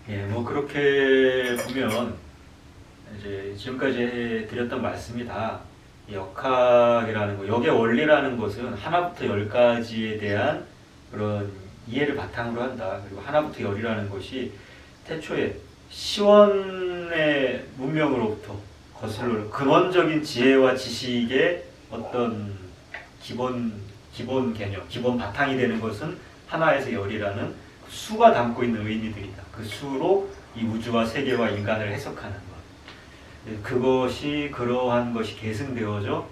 예, 뭐 그렇게 보면 이제 지금까지 드렸던 말씀이 다 역학이라는 거, 역의 원리라는 것은 하나부터 열까지에 대한 그런 이해를 바탕으로 한다. 그리고 하나부터 열이라는 것이 태초에 시원의 문명으로부터 거슬러 근원적인 지혜와 지식의 어떤 기본 개념, 기본 바탕이 되는 것은 하나에서 열이라는 수가 담고 있는 의미들이다. 그 수로 이 우주와 세계와 인간을 해석하는 것. 그것이 그러한 것이 계승되어져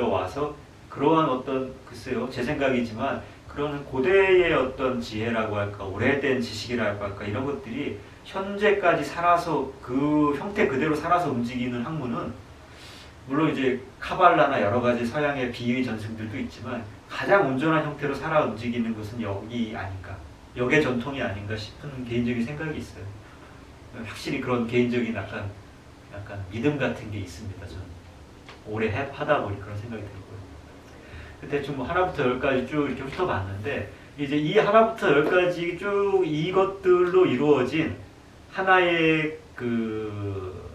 와서 그러한 어떤 글쎄요 제 생각이지만 그런 고대의 어떤 지혜라고 할까 오래된 지식이라고 할까 이런 것들이 현재까지 살아서 그 형태 그대로 살아서 움직이는 학문은 물론 이제 카발라나 여러 가지 서양의 비의 전승들도 있지만 가장 온전한 형태로 살아 움직이는 것은 역이 아닌가 역의 전통이 아닌가 싶은 개인적인 생각이 있어요. 확실히 그런 개인적인 약간 믿음 같은 게 있습니다. 저는 오래 하다 보니 그런 생각이 들고요. 대충 뭐 하나부터 열까지 쭉 이렇게 훑어봤는데 이제 이 하나부터 열까지 쭉 이것들로 이루어진 하나의 그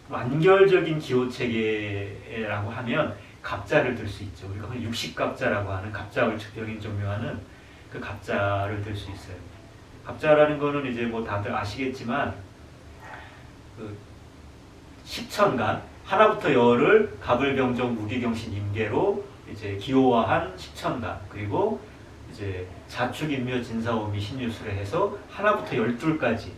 완결적인 기호 체계라고 하면 갑자를 들 수 있죠. 우리가 흔히 육식갑자라고 하는 갑자를 측정인 점유하는 그 갑자를 들 수 있어요. 갑자라는 거는 이제 뭐 다들 아시겠지만 그 십천간 하나부터 열을 갑을병정 무기경신 임계로 이제 기호화한 십천간 그리고 이제 자축인묘 진사오미 신유술에 해서 하나부터 12까지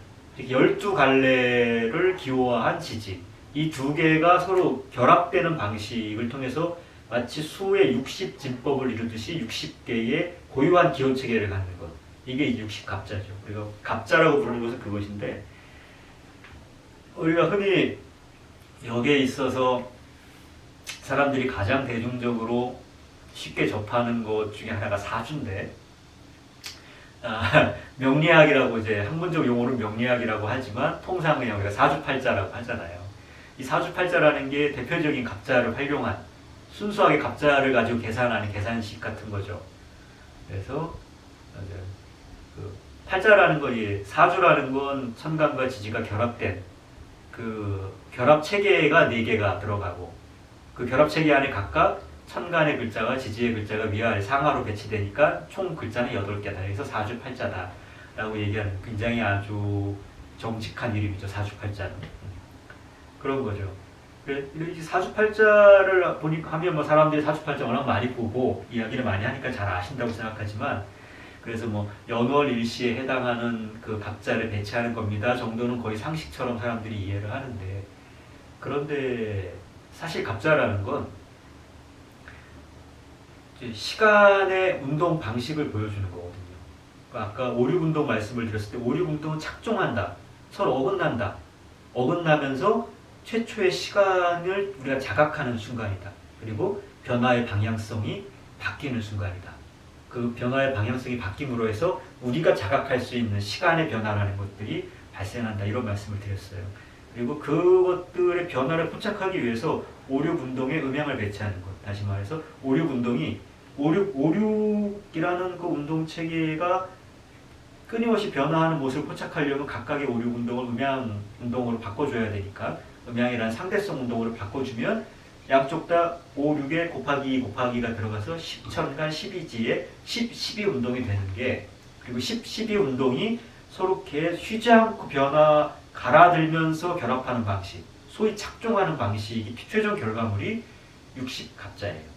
12갈래를 기호화한 지지 이 두 개가 서로 결합되는 방식을 통해서 마치 수의 60진법을 이루듯이 60개의 고유한 기호체계를 갖는 것 이게 60갑자죠. 그리고 갑자라고 부르는 것은 그것인데 우리가 흔히 여기에 있어서 사람들이 가장 대중적으로 쉽게 접하는 것 중에 하나가 사주인데 명리학이라고 이제 학문적 용어는 명리학이라고 하지만 통상 그냥 우리가 사주팔자라고 하잖아요. 이 사주팔자라는 게 대표적인 갑자를 활용한 순수하게 갑자를 가지고 계산하는 계산식 같은 거죠. 그래서 그 팔자라는 거, 사주라는 건 천간과 지지가 결합된 그 결합 체계가 4개가 들어가고 그 결합 체계 안에 각각 천간의 글자와 지지의 글자가 위아래 상하로 배치되니까 총 글자는 8개다. 그래서 사주팔자다 라고 얘기하는 굉장히 아주 정직한 이름이죠. 사주팔자는. 그런 거죠. 이 사주팔자를 보니까 하면 뭐 사람들이 사주팔자 워낙 많이 보고 이야기를 많이 하니까 잘 아신다고 생각하지만 그래서 뭐 연월일시에 해당하는 그 갑자를 배치하는 겁니다 정도는 거의 상식처럼 사람들이 이해를 하는데 그런데 사실 갑자라는 건 시간의 운동 방식을 보여주는 거거든요. 그러니까 아까 오륙운동 말씀을 드렸을 때 오륙운동은 착종한다, 서로 어긋난다, 어긋나면서 최초의 시간을 우리가 자각하는 순간이다. 그리고 변화의 방향성이 바뀌는 순간이다. 그 변화의 방향성이 바뀜으로 해서 우리가 자각할 수 있는 시간의 변화라는 것들이 발생한다. 이런 말씀을 드렸어요. 그리고 그것들의 변화를 포착하기 위해서 오륙운동에 음향을 배치하는 것. 다시 말해서 오륙운동이 오륙이라는 그 운동 체계가 끊임없이 변화하는 모습을 포착하려면 각각의 오륙운동을 음향운동으로 바꿔줘야 되니까 음향이라는 상대성 운동으로 바꿔주면 양쪽 다 5, 6에 곱하기 곱하기가 들어가서 10천간 12지에 12 운동이 되는 게 그리고 12 운동이 서로 이렇게 쉬지 않고 변화 갈아들면서 결합하는 방식 소위 착종하는 방식이 최종 결과물이 60갑자예요.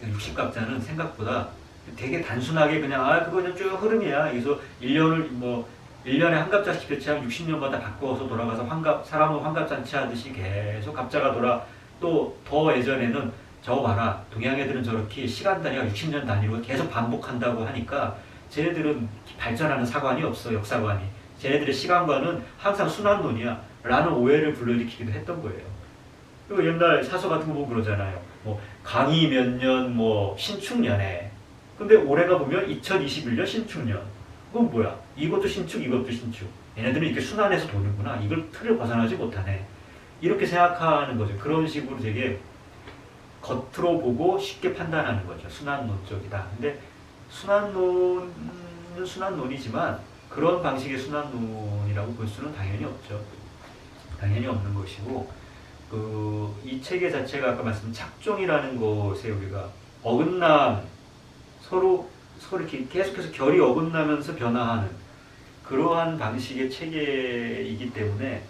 60갑자는 생각보다 되게 단순하게 그냥 그거 그냥 쭉 흐름이야. 그래서 1년에 한 갑자씩 배치하면 60년마다 바꿔서 돌아가서 사람은 환갑잔치 하듯이 계속 갑자가 돌아 또 더 예전에는 저거 봐라 동양 애들은 저렇게 시간 단위가 60년 단위로 계속 반복한다고 하니까 쟤네들은 발전하는 사관이 없어 역사관이 쟤네들의 시간관은 항상 순환론이야 라는 오해를 불러일으키기도 했던 거예요. 그리고 옛날 사서 같은 거 보면 그러잖아요. 뭐 강희 몇 년 뭐 신축년에 근데 올해가 보면 2021년 신축년 그건 뭐야? 이것도 신축 이것도 신축 얘네들은 이렇게 순환해서 도는구나 이걸 틀을 벗어나지 못하네 이렇게 생각하는 거죠. 그런 식으로 되게 겉으로 보고 쉽게 판단하는 거죠. 순환론 쪽이다. 근데 순환론은 순환론이지만 그런 방식의 순환론이라고 볼 수는 당연히 없죠. 당연히 없는 것이고, 이 체계 자체가 아까 말씀드린 착종이라는 것에 우리가 서로 이렇게 계속해서 결이 어긋나면서 변화하는 그러한 방식의 체계이기 때문에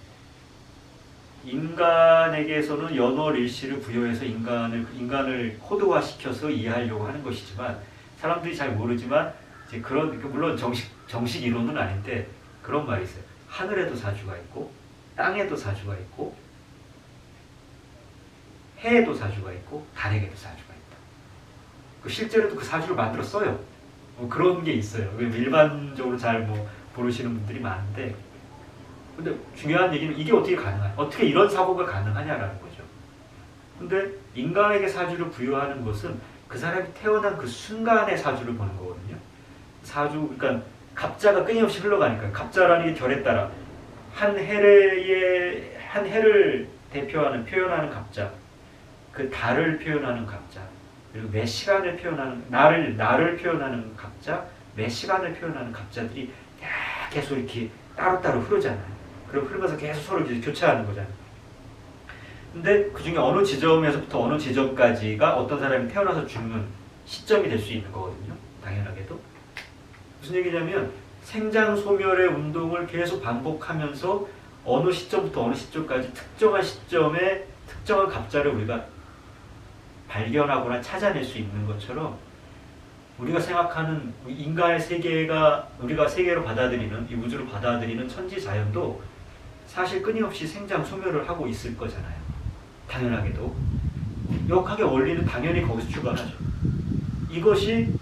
인간에게서는 연월일시를 부여해서 인간을 코드화시켜서 이해하려고 하는 것이지만 사람들이 잘 모르지만 이제 물론 정식 이론은 아닌데 그런 말이 있어요. 하늘에도 사주가 있고 땅에도 사주가 있고 해에도 사주가 있고 달에게도 사주가 있다. 실제로도 그 사주를 만들어 써요. 그런 게 있어요. 일반적으로 잘 모르시는 분들이 많은데, 근데 중요한 얘기는 이게 어떻게 이런 사고가 가능하냐라는 거죠. 근데 인간에게 사주를 부여하는 것은 그 사람이 태어난 그 순간의 사주를 보는 거거든요. 그러니까 갑자가 끊임없이 흘러가니까 갑자라는 게 결에 따라 한 해를 표현하는 갑자, 그 달을 표현하는 갑자, 그리고 매 시간을 표현하는 나를 표현하는 갑자, 매 시간을 표현하는 갑자들이 계속 이렇게 따로따로 흐르잖아요. 그리고 흐르면서 계속 서로 교차하는 거잖아요. 근데 그 중에 어느 지점에서부터 어느 지점까지가 어떤 사람이 태어나서 죽는 시점이 될 수 있는 거거든요. 당연하게도. 무슨 얘기냐면 생장 소멸의 운동을 계속 반복하면서 어느 시점부터 어느 시점까지 특정한 시점에 특정한 갑자를 우리가 발견하거나 찾아낼 수 있는 것처럼 우리가 생각하는 인간의 세계가 우리가 세계로 받아들이는 이 우주를 받아들이는 천지자연도 사실 끊임없이 생장 소멸을 하고 있을 거잖아요. 당연하게도. 역학의 원리는 당연히 거기서 출발하죠. 이것이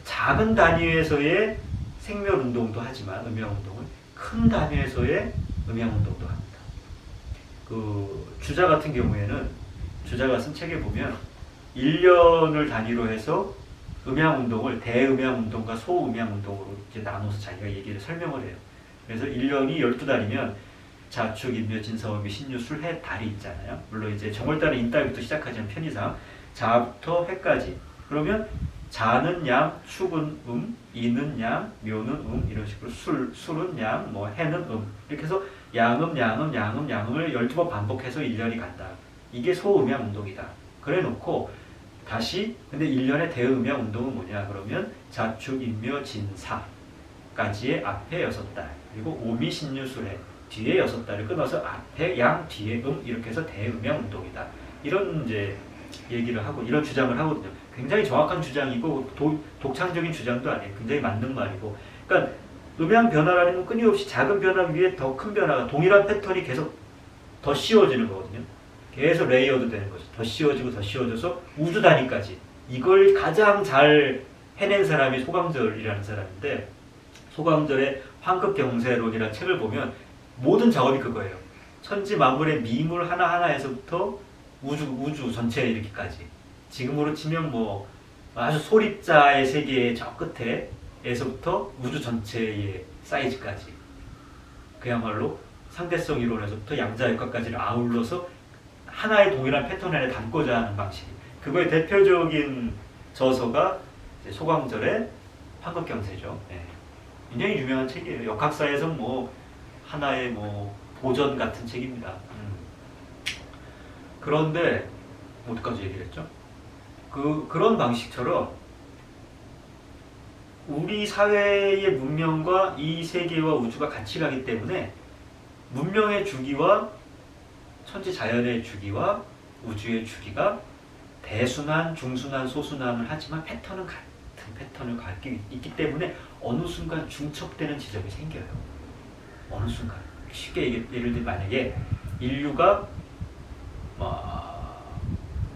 작은 단위에서의 생멸운동도 하지만 음양운동은 큰 단위에서의 음양운동도 합니다. 주자 같은 경우에는 주자가 쓴 책에 보면 1년을 단위로 해서 음양운동을 대음양운동과 소음양운동으로 이제 나눠서 자기가 얘기를 설명을 해요. 그래서 1년이 12달이면 자축, 인묘, 진사오미, 신유, 술, 해, 달이 있잖아요. 물론 이제 정월달은 인달부터 시작하지만 편의상 자부터 해까지. 그러면 자는 양, 축은 이는 양, 묘는 이런 식으로 술은 양, 해는 이렇게 해서 양음을 12번 반복해서 1년이 간다. 이게 소음양운동이다. 그래 놓고 다시 근데 1년의 대음양운동은 뭐냐 그러면 자축, 인묘, 진사까지의 앞에 6달 그리고 오미, 신유, 술해 뒤에 6달을 끊어서 앞에 양, 뒤에 이렇게 해서 대음양운동이다. 이런 이제 얘기를 하고 이런 주장을 하거든요. 굉장히 정확한 주장이고 독창적인 주장도 아니에요. 굉장히 맞는 말이고. 그러니까 음양 변화라는 건 끊임없이 작은 변화 위에 더 큰 변화가 동일한 패턴이 계속 더 씌워지는 거거든요. 계속 레이어드 되는 거죠. 더 씌워지고 더 씌워져서 우주 단위까지. 이걸 가장 잘 해낸 사람이 소강절이라는 사람인데 소강절의 황급경세론이라는 책을 보면 모든 작업이 그거예요. 천지 만물의 미물 하나하나에서부터 우주 전체 이렇게까지. 지금으로 치면 아주 소립자의 세계의 저 끝에서부터 우주 전체의 사이즈까지. 그야말로 상대성 이론에서부터 양자역학까지를 아울러서 하나의 동일한 패턴 안에 담고자 하는 방식. 그거의 대표적인 저서가 소강절의 황급경세죠. 네. 굉장히 유명한 책이에요. 역학사에서 하나의 보전 같은 책입니다. 그런데 어디까지 얘기를 했죠? 그런 방식처럼 우리 사회의 문명과 이 세계와 우주가 같이 가기 때문에 문명의 주기와 천지자연의 주기와 우주의 주기가 대순환, 중순환, 소순환을 하지만 패턴은 같은 패턴을 갖고 있기 때문에 어느 순간 중첩되는 지점이 생겨요. 어느 순간. 쉽게 예를 들면 만약에 인류가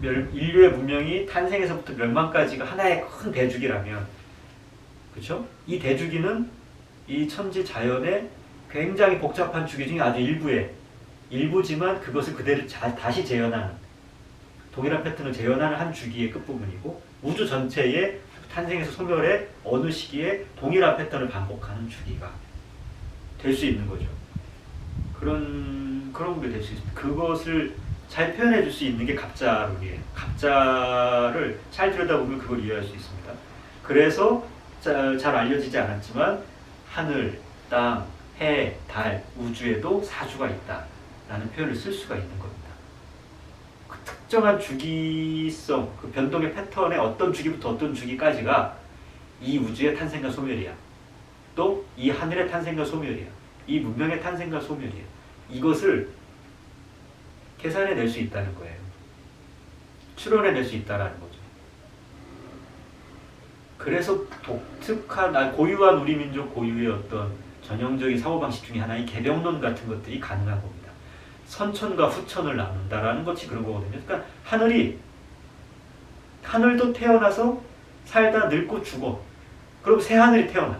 인류의 문명이 탄생에서부터 멸망까지가 하나의 큰 대주기라면 그렇죠? 이 대주기는 이 천지자연의 굉장히 복잡한 주기 중에 아주 일부지만 그것을 그대로 다시 재현하는 동일한 패턴을 재현하는 한 주기의 끝부분이고 우주 전체의 탄생에서 소멸의 어느 시기에 동일한 패턴을 반복하는 주기가 될 수 있는 거죠. 그런 게 될 수 있습니다. 그것을 잘 표현해 줄 수 있는 게 갑자론이에요. 갑자를 잘 들여다보면 그걸 이해할 수 있습니다. 그래서 잘 알려지지 않았지만 하늘, 땅, 해, 달, 우주에도 사주가 있다라는 표현을 쓸 수가 있는 겁니다. 그 특정한 주기성, 그 변동의 패턴의 어떤 주기부터 어떤 주기까지가 이 우주의 탄생과 소멸이야. 또 이 하늘의 탄생과 소멸이야. 이 문명의 탄생과 소멸이야. 이것을 계산해낼 수 있다는 거예요. 추론해낼 수 있다는 거죠. 그래서 독특한, 고유한 우리 민족 고유의 어떤 전형적인 사고방식 중에 하나인 계병론 같은 것들이 가능한 겁니다. 선천과 후천을 나눈다라는 것이 그런 거거든요. 그러니까 하늘도 태어나서 살다 늙고 죽어. 그럼 새 하늘이 태어나.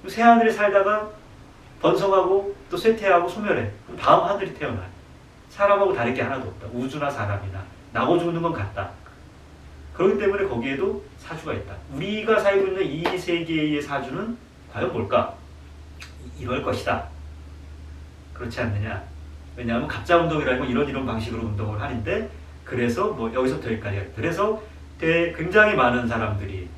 새 하늘에 살다가 번성하고 또 쇠퇴하고 소멸해. 그럼 다음 하늘이 태어나. 사람하고 다를 게 하나도 없다. 우주나 사람이나 나고 죽는 건 같다. 그렇기 때문에 거기에도 사주가 있다. 우리가 살고 있는 이 세계의 사주는 과연 뭘까? 이럴 것이다. 그렇지 않느냐? 왜냐하면 갑자운동이라는 건 이런 방식으로 운동을 하는데, 그래서 뭐 여기서부터 여기까지, 그래서 굉장히 많은 사람들이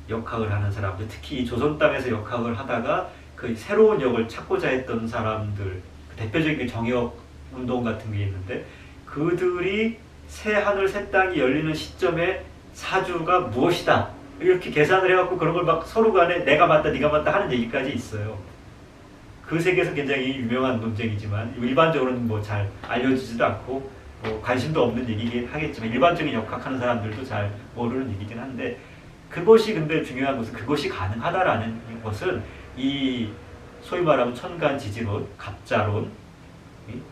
역학을 하는 사람들, 특히 조선 땅에서 역학을 하다가 그 새로운 역을 찾고자 했던 사람들, 대표적인 정역 운동 같은 게 있는데, 그들이 새 하늘 새 땅이 열리는 시점에 사주가 무엇이다 이렇게 계산을 해갖고 그런 걸 막 서로 간에 내가 맞다 네가 맞다 하는 얘기까지 있어요. 그 세계에서 굉장히 유명한 논쟁이지만 일반적으로는 뭐 잘 알려지지도 않고 뭐 관심도 없는 얘기긴 하겠지만, 일반적인 역학하는 사람들도 잘 모르는 얘기긴 한데, 그것이 근데 중요한 것은 그것이 가능하다라는 것은 이 소위 말하면 천간지지론, 갑자론,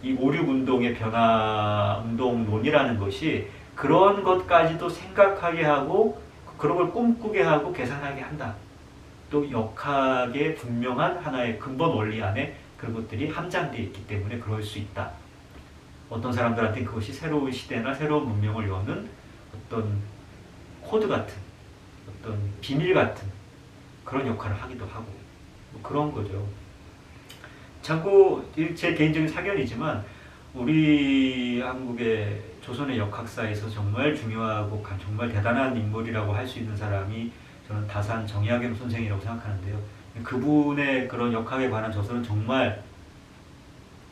이 오륙운동의 변화운동론이라는 것이 그런 것까지도 생각하게 하고 그런 걸 꿈꾸게 하고 계산하게 한다. 또 역학의 분명한 하나의 근본 원리 안에 그런 것들이 함장되어 있기 때문에 그럴 수 있다. 어떤 사람들한테는 그것이 새로운 시대나 새로운 문명을 여는 어떤 코드 같은, 어떤 비밀 같은 그런 역할을 하기도 하고 뭐 그런 거죠. 참고 제 개인적인 사견이지만 우리 한국의 조선의 역학사에서 정말 중요하고 정말 대단한 인물이라고 할 수 있는 사람이 저는 다산 정약용 선생이라고 생각하는데요. 그분의 그런 역학에 관한 저서는 정말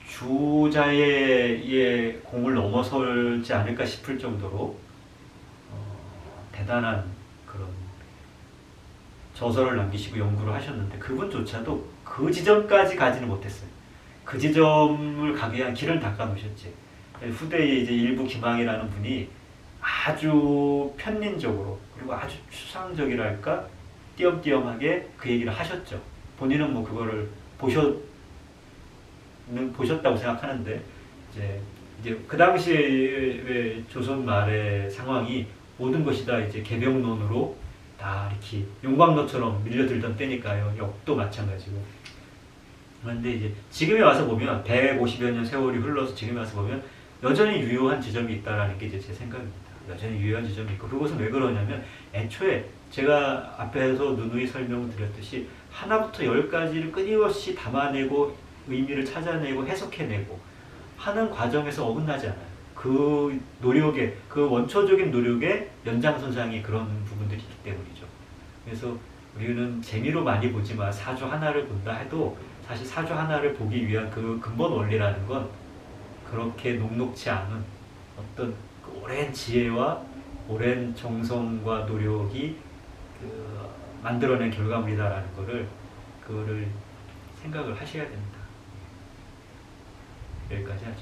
주자의 공을 넘어설지 않을까 싶을 정도로 대단한 그런 저서를 남기시고 연구를 하셨는데, 그분조차도 그 지점까지 가지는 못했어요. 그 지점을 가기 위한 길을 닦아 놓으셨지. 후대에 이제 일부 김항이라는 분이 아주 편린적으로 그리고 아주 추상적이랄까 띄엄띄엄하게 그 얘기를 하셨죠. 본인은 뭐 그거를 보셨다고 생각하는데, 이제 그 당시에 조선 말의 상황이 모든 것이 다 이제 계병론으로 다 이렇게 용광로처럼 밀려들던 때니까요. 역도 마찬가지고. 그런데 이제 지금에 와서 보면 150여 년 세월이 흘러서 지금에 와서 보면 여전히 유효한 지점이 있다라는 게 이제 제 생각입니다. 여전히 유효한 지점이 있고, 그것은 왜 그러냐면 애초에 제가 앞에서 누누이 설명을 드렸듯이 하나부터 열까지를 끊임없이 담아내고 의미를 찾아내고 해석해내고 하는 과정에서 어긋나지 않아요. 그 노력의, 그 원초적인 노력의 연장선상이 그런 부분들이 있기 때문이죠. 그래서 우리는 재미로 많이 보지만 사주 하나를 본다 해도 사실 사주 하나를 보기 위한 그 근본 원리라는 건 그렇게 녹록지 않은 어떤 그 오랜 지혜와 오랜 정성과 노력이 만들어낸 결과물이다라는 그거를 생각을 하셔야 됩니다. 여기까지 하죠.